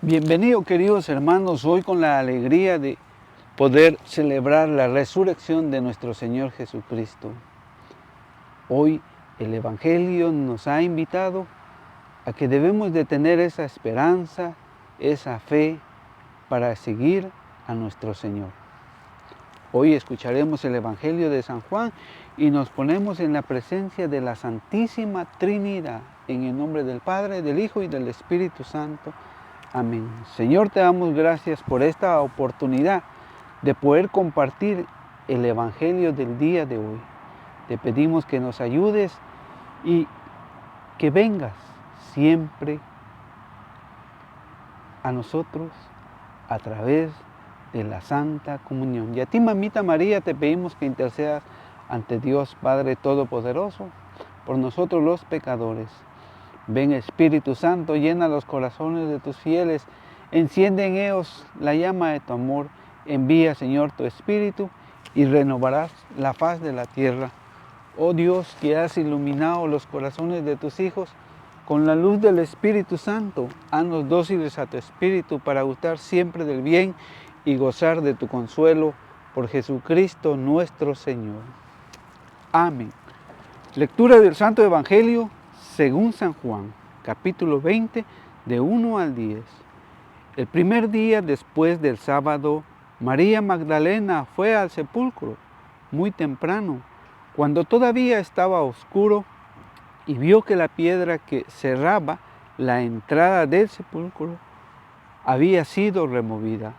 Bienvenidos queridos hermanos, hoy con la alegría de poder celebrar la resurrección de nuestro Señor Jesucristo. Hoy el Evangelio nos ha invitado a que debemos de tener esa esperanza, esa fe para seguir a nuestro Señor. Hoy escucharemos el Evangelio de San Juan y nos ponemos en la presencia de la Santísima Trinidad, en el nombre del Padre, del Hijo y del Espíritu Santo. Amén. Señor, te damos gracias por esta oportunidad de poder compartir el Evangelio del día de hoy. Te pedimos que nos ayudes y que vengas siempre a nosotros a través de la Santa Comunión. Y a ti, Mamita María, te pedimos que intercedas ante Dios Padre Todopoderoso por nosotros los pecadores. Ven Espíritu Santo, llena los corazones de tus fieles, enciende en ellos la llama de tu amor, envía Señor tu Espíritu y renovarás la faz de la tierra. Oh Dios, que has iluminado los corazones de tus hijos con la luz del Espíritu Santo, haznos dóciles a tu Espíritu para gustar siempre del bien y gozar de tu consuelo por Jesucristo nuestro Señor. Amén. Lectura del Santo Evangelio según San Juan, capítulo 20, de 1 al 10. El primer día después del sábado, María Magdalena fue al sepulcro muy temprano, cuando todavía estaba oscuro, y vio que la piedra que cerraba la entrada del sepulcro había sido removida.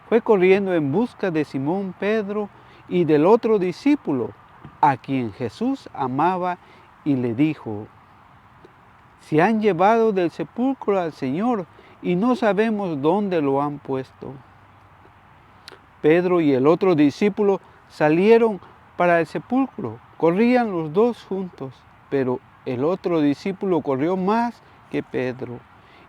Fue corriendo en busca de Simón Pedro y del otro discípulo, a quien Jesús amaba, y le dijo: se han llevado del sepulcro al Señor y no sabemos dónde lo han puesto. Pedro y el otro discípulo salieron para el sepulcro. Corrían los dos juntos, pero el otro discípulo corrió más que Pedro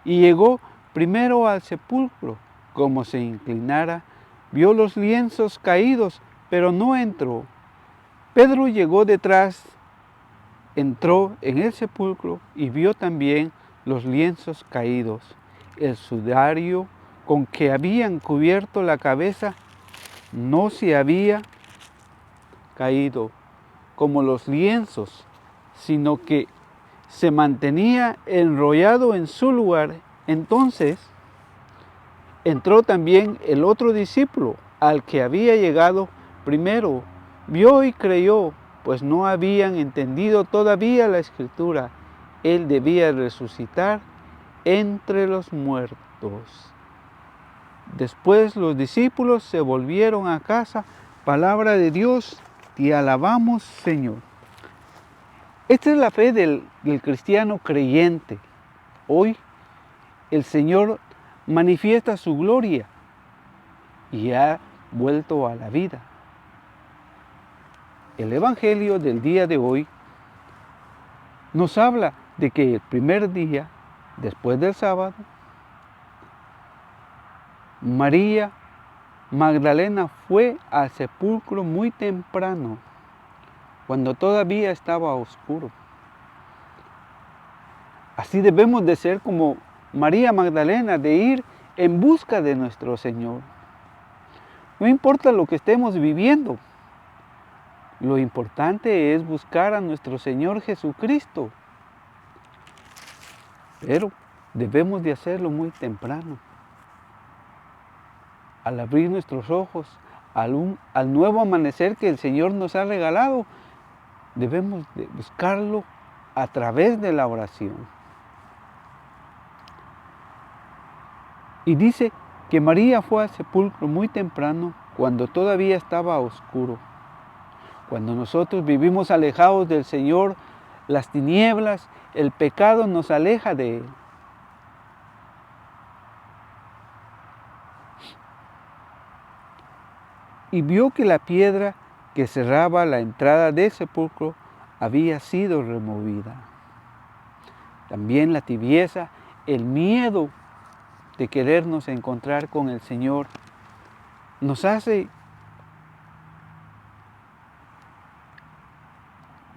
y llegó primero al sepulcro. Como se inclinara, vio los lienzos caídos, pero no entró. Pedro llegó detrás, entró en el sepulcro y vio también los lienzos caídos. El sudario con que habían cubierto la cabeza no se había caído como los lienzos, sino que se mantenía enrollado en su lugar. Entonces entró también el otro discípulo, al que había llegado primero. Vio y creyó, pues no habían entendido todavía la Escritura. Él debía resucitar entre los muertos. Después los discípulos se volvieron a casa. Palabra de Dios, te alabamos, Señor. Esta es la fe del cristiano creyente. Hoy el Señor manifiesta su gloria y ha vuelto a la vida. El Evangelio del día de hoy nos habla de que el primer día, después del sábado, María Magdalena fue al sepulcro muy temprano, cuando todavía estaba oscuro. Así debemos de ser como María Magdalena, de ir en busca de nuestro Señor. No importa lo que estemos viviendo, lo importante es buscar a nuestro Señor Jesucristo. Pero debemos de hacerlo muy temprano. Al abrir nuestros ojos al nuevo amanecer que el Señor nos ha regalado, debemos de buscarlo a través de la oración. Y dice que María fue al sepulcro muy temprano, cuando todavía estaba oscuro. Cuando nosotros vivimos alejados del Señor, las tinieblas, el pecado nos aleja de Él. Y vio que la piedra que cerraba la entrada del sepulcro había sido removida. También la tibieza, el miedo de querernos encontrar con el Señor, nos hace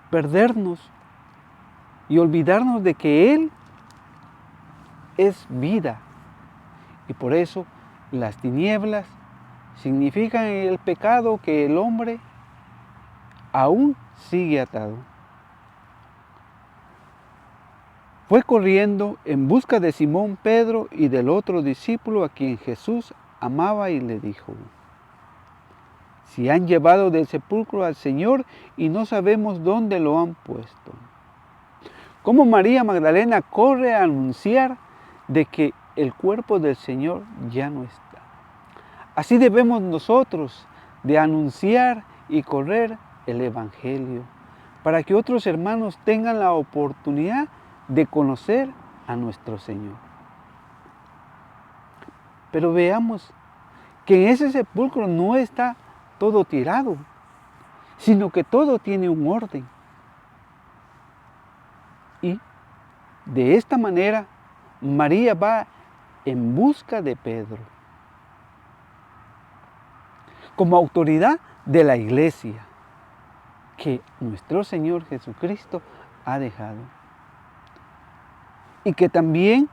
perdernos y olvidarnos de que Él es vida Y por eso las tinieblas significan el pecado que el hombre aún sigue atado. Fue corriendo en busca de Simón Pedro y del otro discípulo a quien Jesús amaba y le dijo: si han llevado del sepulcro al Señor y no sabemos dónde lo han puesto. Como María Magdalena corre a anunciar de que el cuerpo del Señor ya no está. Así debemos nosotros de anunciar y correr el Evangelio, para que otros hermanos tengan la oportunidad de conocer a nuestro Señor. Pero veamos que en ese sepulcro no está todo tirado, sino que todo tiene un orden. Y de esta manera, María va en busca de Pedro, como autoridad de la iglesia que nuestro Señor Jesucristo ha dejado. Y que también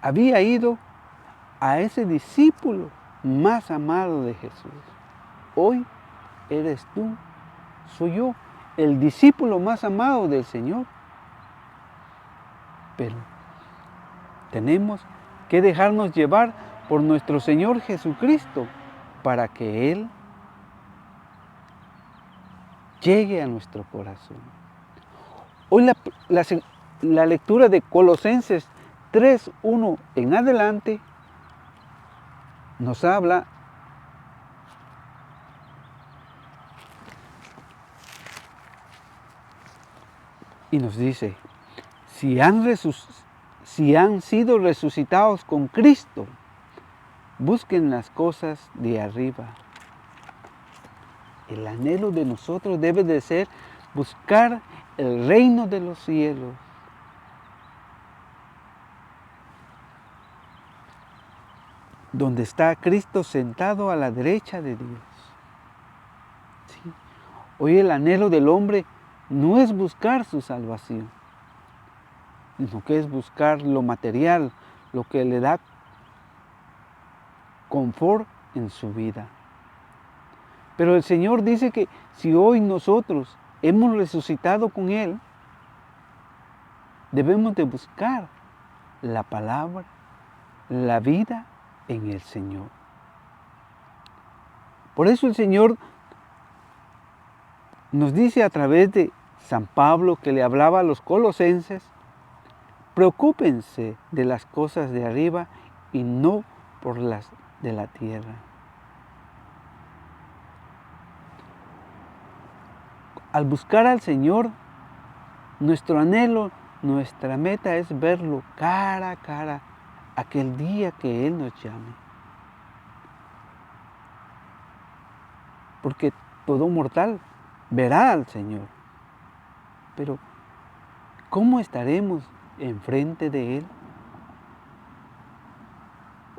había ido a ese discípulo más amado de Jesús. Hoy eres tú, soy yo, el discípulo más amado del Señor. Pero tenemos que dejarnos llevar por nuestro Señor Jesucristo para que Él llegue a nuestro corazón. Hoy la lectura de Colosenses 3:1 en adelante nos habla y nos dice: si han sido resucitados con Cristo, busquen las cosas de arriba. El anhelo de nosotros debe de ser buscar el reino de los cielos. Donde está Cristo sentado a la derecha de Dios. ¿Sí? Hoy el anhelo del hombre no es buscar su salvación, sino que es buscar lo material, lo que le da confort en su vida. Pero el Señor dice que si hoy nosotros hemos resucitado con Él, debemos de buscar la palabra, la vida en el Señor. Por eso el Señor nos dice a través de San Pablo, que le hablaba a los colosenses: preocúpense de las cosas de arriba y no por las de la tierra. Al buscar al Señor, nuestro anhelo, nuestra meta es verlo cara a cara aquel día que Él nos llame. Porque todo mortal verá al Señor. Pero, ¿cómo estaremos enfrente de Él?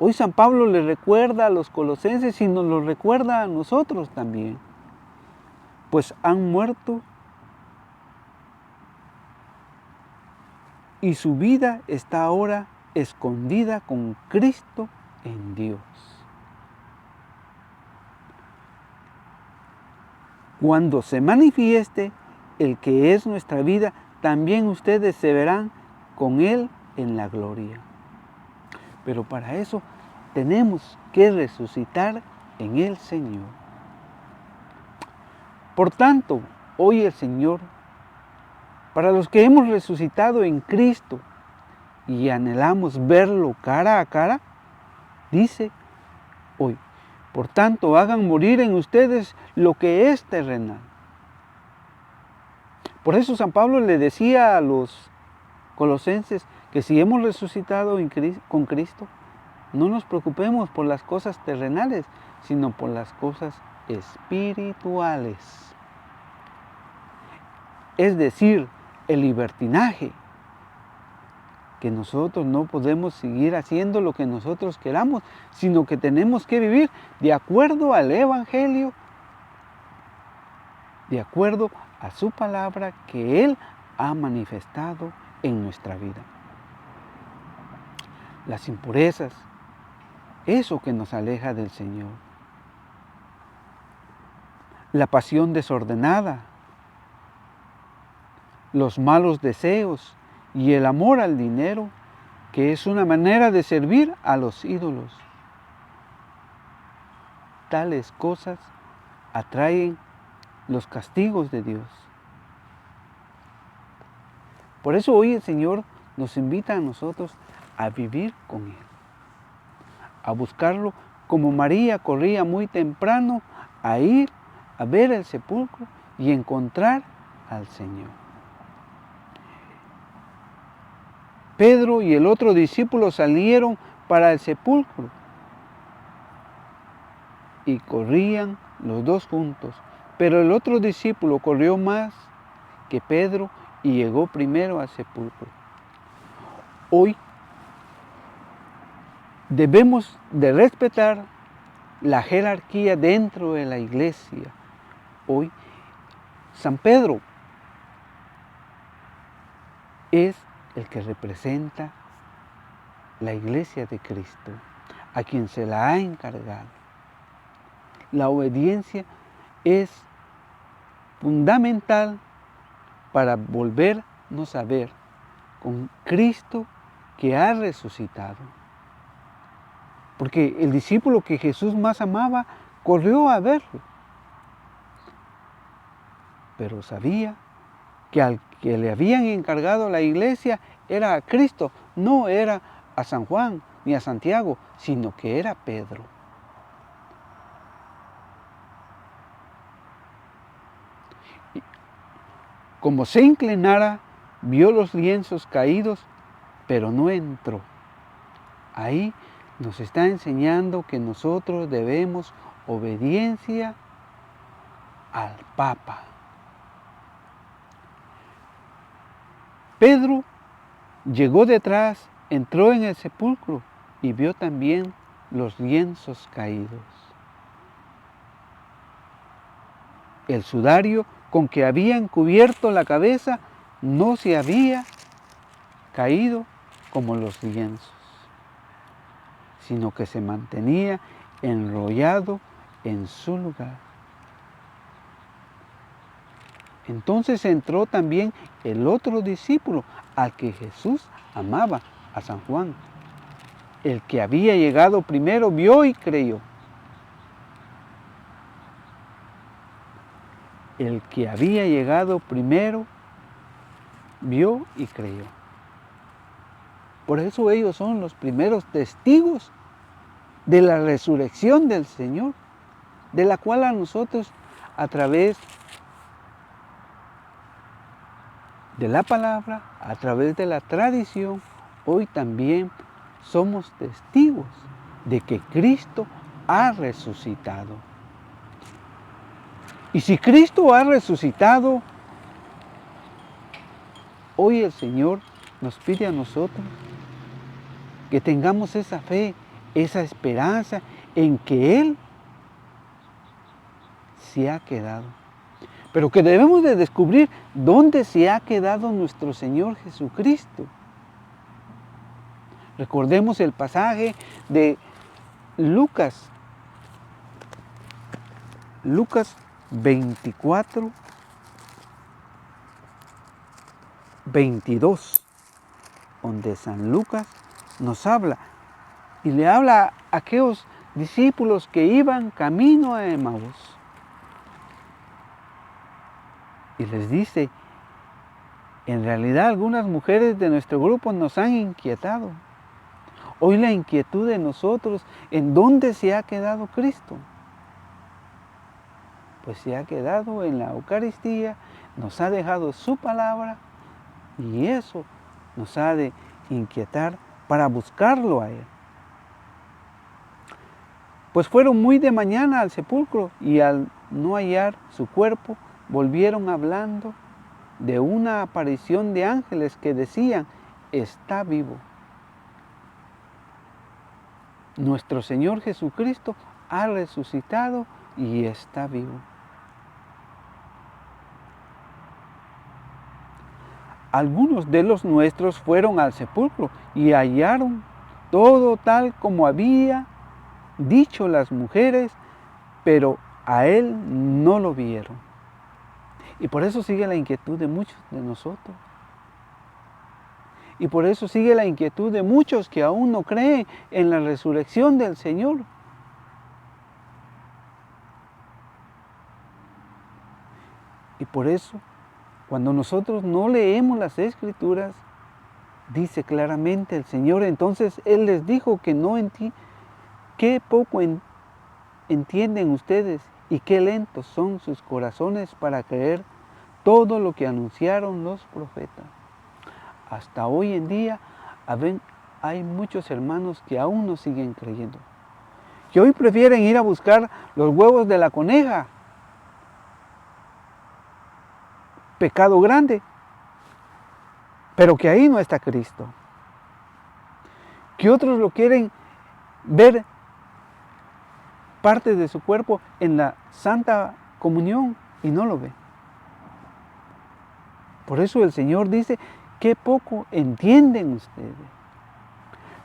Hoy San Pablo le recuerda a los colosenses y nos lo recuerda a nosotros también. Pues han muerto y su vida está ahora escondida con Cristo en Dios. Cuando se manifieste el que es nuestra vida, también ustedes se verán con Él en la gloria. Pero para eso tenemos que resucitar en el Señor. Por tanto, hoy el Señor, para los que hemos resucitado en Cristo y anhelamos verlo cara a cara, dice hoy: por tanto, hagan morir en ustedes lo que es terrenal. Por eso San Pablo le decía a los colosenses que si hemos resucitado con Cristo, no nos preocupemos por las cosas terrenales, sino por las cosas espirituales. Es decir, el libertinaje, que nosotros no podemos seguir haciendo lo que nosotros queramos, sino que tenemos que vivir de acuerdo al Evangelio, de acuerdo a su palabra que Él ha manifestado en nuestra vida. las impurezas, eso que nos aleja del Señor. La pasión desordenada, los malos deseos y el amor al dinero, que es una manera de servir a los ídolos. Tales cosas atraen los castigos de Dios. Por eso hoy el Señor nos invita a nosotros a vivir con Él, a buscarlo como María corría muy temprano a ir a ver el sepulcro y encontrar al Señor. Pedro y el otro discípulo salieron para el sepulcro y corrían los dos juntos, pero el otro discípulo corrió más que Pedro y llegó primero al sepulcro. Hoy debemos de respetar la jerarquía dentro de la iglesia. Hoy San Pedro es el que representa la iglesia de Cristo, a quien se la ha encargado. La obediencia es fundamental para volvernos a ver con Cristo que ha resucitado. Porque el discípulo que Jesús más amaba corrió a verlo, pero sabía que al que le habían encargado la iglesia era a Cristo, no era a San Juan ni a Santiago, sino que era Pedro. Y como se inclinara, vio los lienzos caídos, pero no entró. Ahí nos está enseñando que nosotros debemos obediencia al Papa. Pedro llegó detrás, entró en el sepulcro y vio también los lienzos caídos. El sudario con que habían cubierto la cabeza no se había caído como los lienzos, sino que se mantenía enrollado en su lugar. Entonces entró también el otro discípulo al que Jesús amaba, a San Juan. El que había llegado primero vio y creyó. El que había llegado primero vio y creyó. Por eso ellos son los primeros testigos de la resurrección del Señor, de la cual a nosotros, a través de la palabra, a través de la tradición, hoy también somos testigos de que Cristo ha resucitado. Y si Cristo ha resucitado, hoy el Señor nos pide a nosotros que tengamos esa fe, esa esperanza en que Él se ha quedado. Pero que debemos de descubrir dónde se ha quedado nuestro Señor Jesucristo. Recordemos el pasaje de Lucas 24, 22, donde San Lucas nos habla y le habla a aquellos discípulos que iban camino a Emaús. Y les dice, en realidad algunas mujeres de nuestro grupo nos han inquietado. Hoy la inquietud de nosotros, ¿en dónde se ha quedado Cristo? Pues se ha quedado en la Eucaristía, nos ha dejado su palabra y eso nos ha de inquietar para buscarlo a Él. Pues fueron muy de mañana al sepulcro y al no hallar su cuerpo, volvieron hablando de una aparición de ángeles que decían, está vivo. Nuestro Señor Jesucristo ha resucitado y está vivo. Algunos de los nuestros fueron al sepulcro y hallaron todo tal como había dicho las mujeres, pero a él no lo vieron. Y por eso sigue la inquietud de muchos de nosotros. Y por eso sigue la inquietud de muchos que aún no creen en la resurrección del Señor. Y por eso, cuando nosotros no leemos las Escrituras, dice claramente el Señor, entonces Él les dijo que qué poco entienden ustedes y qué lentos son sus corazones para creer todo lo que anunciaron los profetas. Hasta hoy en día hay muchos hermanos que aún no siguen creyendo, que hoy prefieren ir a buscar los huevos de la coneja. Pecado grande, pero que ahí no está Cristo. Que otros lo quieren ver parte de su cuerpo en la Santa Comunión y no lo ve. Por eso el Señor dice, qué poco entienden ustedes.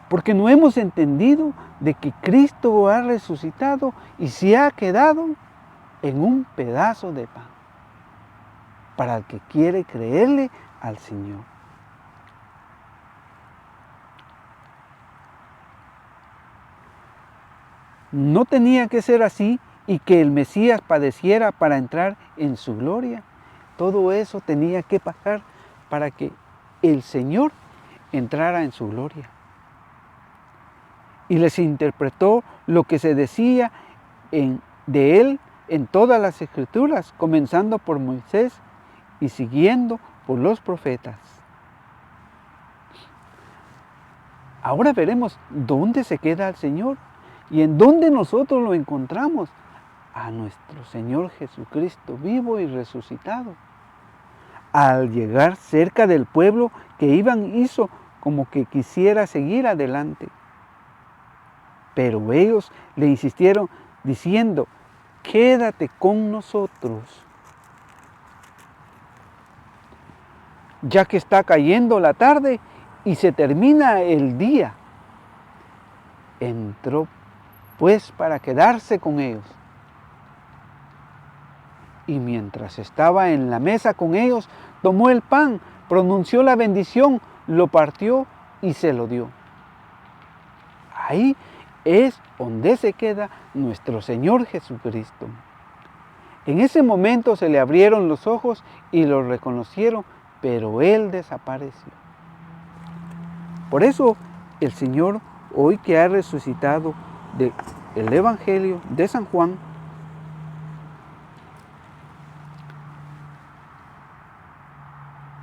Porque no hemos entendido de que Cristo ha resucitado y se ha quedado en un pedazo de pan para el que quiere creerle al Señor. No tenía que ser así y que el Mesías padeciera para entrar en su gloria. Todo eso tenía que pasar para que el Señor entrara en su gloria. Y les interpretó lo que se decía de él en todas las Escrituras, comenzando por Moisés y siguiendo por los profetas. Ahora veremos dónde se queda el Señor y en dónde nosotros lo encontramos. A nuestro Señor Jesucristo vivo y resucitado. Al llegar cerca del pueblo que hizo como que quisiera seguir adelante. Pero ellos le insistieron diciendo, quédate con nosotros, ya que está cayendo la tarde y se termina el día. Entró pues para quedarse con ellos. Y mientras estaba en la mesa con ellos, tomó el pan, pronunció la bendición, lo partió y se lo dio. Ahí es donde se queda nuestro Señor Jesucristo. En ese momento se le abrieron los ojos y lo reconocieron, pero Él desapareció. Por eso el Señor, hoy que ha resucitado del Evangelio de San Juan,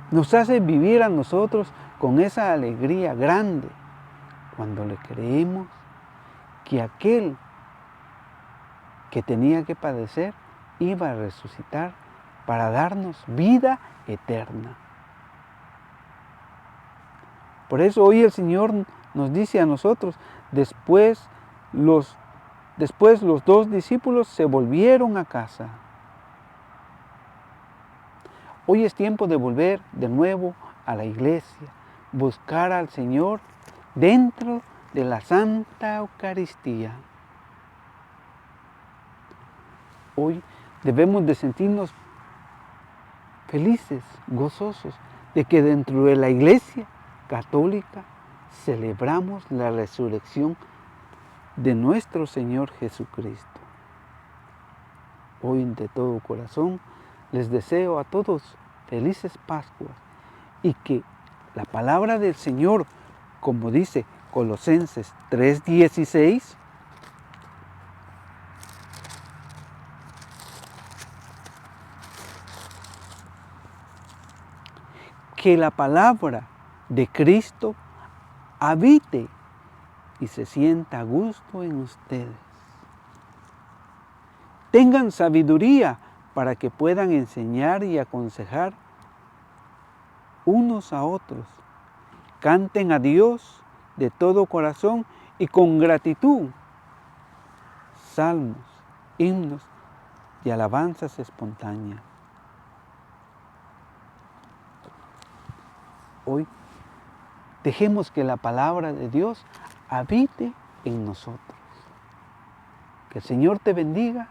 nos hace vivir a nosotros con esa alegría grande cuando le creemos que aquel que tenía que padecer iba a resucitar para darnos vida eterna. Por eso hoy el Señor nos dice a nosotros, después los 2 discípulos se volvieron a casa. Hoy es tiempo de volver de nuevo a la iglesia, buscar al Señor dentro de la Santa Eucaristía. Hoy debemos de sentirnos felices, gozosos, de que dentro de la iglesia católica celebramos la resurrección de nuestro Señor Jesucristo. Hoy de todo corazón les deseo a todos felices Pascuas y que la palabra del Señor, como dice Colosenses 3:16, que la palabra de Cristo habite y se sienta a gusto en ustedes. Tengan sabiduría para que puedan enseñar y aconsejar unos a otros. Canten a Dios de todo corazón y con gratitud. Salmos, himnos y alabanzas espontáneas. Hoy dejemos que la palabra de Dios habite en nosotros. Que el Señor te bendiga